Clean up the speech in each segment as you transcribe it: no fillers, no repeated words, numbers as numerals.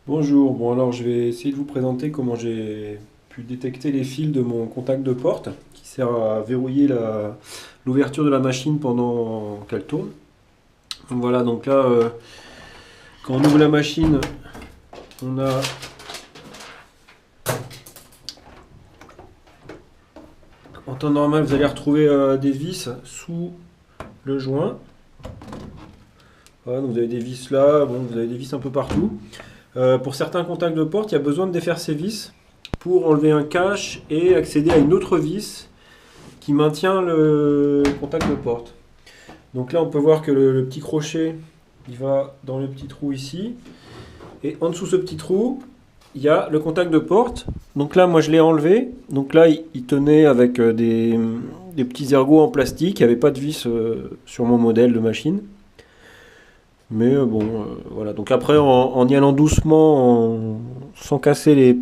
Bonjour, bon alors je vais essayer de vous présenter comment j'ai pu détecter les fils de mon contact de porte qui sert à verrouiller l'ouverture de la machine pendant qu'elle tourne. Donc voilà, donc là quand on ouvre la machine, on a en temps normal vous allez retrouver des vis sous le joint. Voilà, donc vous avez des vis là, bon, vous avez des vis un peu partout. Pour certains contacts de porte, il y a besoin de défaire ces vis pour enlever un cache et accéder à une autre vis qui maintient le contact de porte. Donc là, on peut voir que le petit crochet, il va dans le petit trou ici. Et en dessous de ce petit trou, il y a le contact de porte. Donc là, moi, je l'ai enlevé. Donc là, il tenait avec des petits ergots en plastique. Il n'y avait pas de vis sur mon modèle de machine. Mais voilà. Donc après, en y allant doucement, sans casser les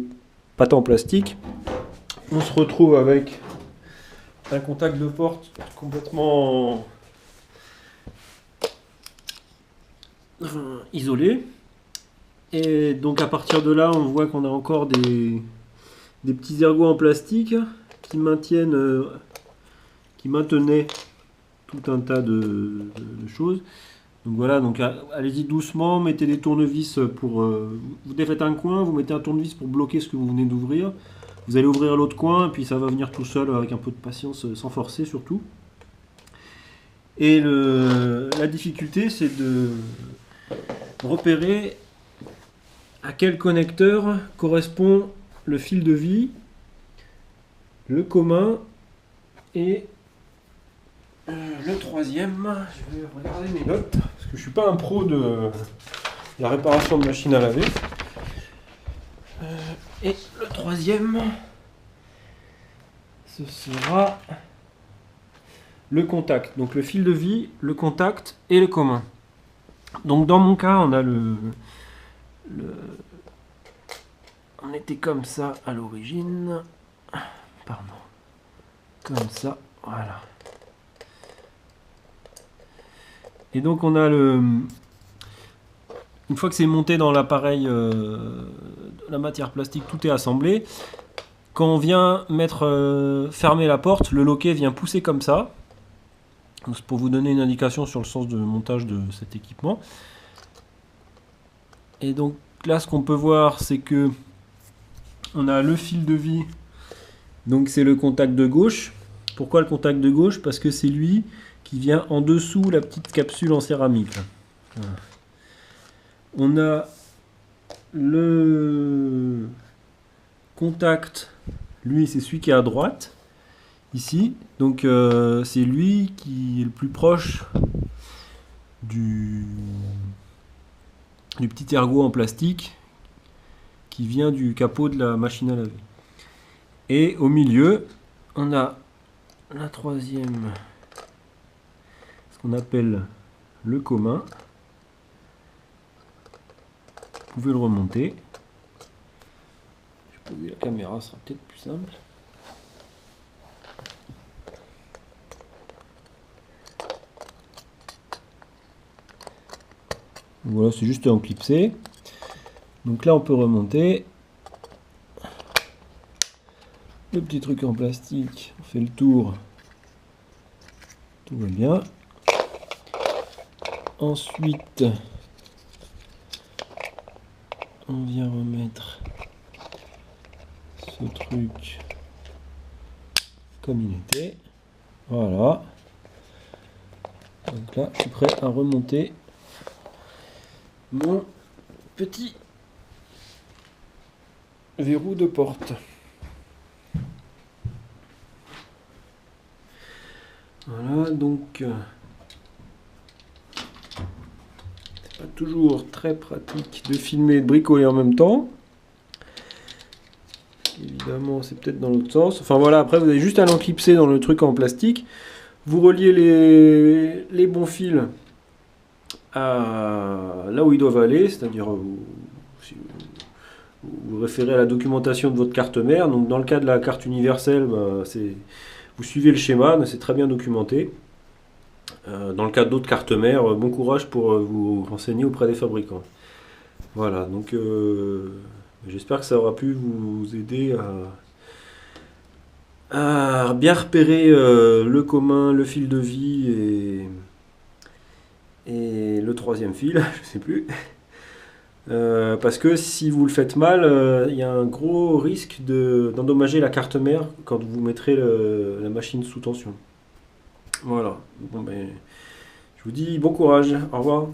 pattes en plastique, on se retrouve avec un contact de porte complètement isolé. Et donc à partir de là, on voit qu'on a encore des petits ergots en plastique qui qui maintenaient tout un tas de choses. Donc voilà, donc allez-y doucement, mettez des tournevis pour... vous défaites un coin, vous mettez un tournevis pour bloquer ce que vous venez d'ouvrir. Vous allez ouvrir l'autre coin, puis ça va venir tout seul avec un peu de patience, sans forcer surtout. Et la difficulté, c'est de repérer à quel connecteur correspond le fil de vie, le commun et le troisième. Je vais regarder mes notes, parce que je ne suis pas un pro de la réparation de machine à laver. Et le troisième, ce sera le contact. Donc le fil de vie, le contact et le commun. Donc dans mon cas, on a on était comme ça à l'origine. Pardon. Comme ça, voilà. Et donc on a une fois que c'est monté dans l'appareil, la matière plastique, tout est assemblé. Quand on vient fermer la porte, le loquet vient pousser comme ça. C'est pour vous donner une indication sur le sens de montage de cet équipement. Et donc là, ce qu'on peut voir, c'est que on a le fil de vie. Donc c'est le contact de gauche. Pourquoi le contact de gauche? Parce que c'est lui qui vient en dessous la petite capsule en céramique. Voilà. On a le contact, lui c'est celui qui est à droite, ici. Donc c'est lui qui est le plus proche du petit ergot en plastique qui vient du capot de la machine à laver. Et au milieu, on a la troisième, ce qu'on appelle le commun. Vous pouvez le remonter. Je vais poser la caméra, ce sera peut-être plus simple. Voilà, c'est juste en clipsé. Donc là, on peut remonter. Le petit truc en plastique, on fait le tour. Tout va bien. Ensuite, on vient remettre ce truc comme il était. Voilà. Donc là, je suis prêt à remonter mon petit verrou de porte. Voilà, donc c'est pas toujours très pratique de filmer et de bricoler en même temps. Évidemment, c'est peut-être dans l'autre sens. Enfin voilà, après vous avez juste à l'enclipser dans le truc en plastique. Vous reliez les bons fils à là où ils doivent aller, c'est-à-dire si vous référez à la documentation de votre carte mère. Donc dans le cas de la carte universelle, vous suivez le schéma, c'est très bien documenté. Dans le cas d'autres cartes mères, bon courage pour vous renseigner auprès des fabricants. Voilà, donc j'espère que ça aura pu vous aider à bien repérer le commun, le fil de vie et le troisième fil, je sais plus. Parce que si vous le faites mal, il y a un gros risque d'endommager la carte mère quand vous mettrez la machine sous tension. Voilà. Bon, ben, je vous dis bon courage. Au revoir.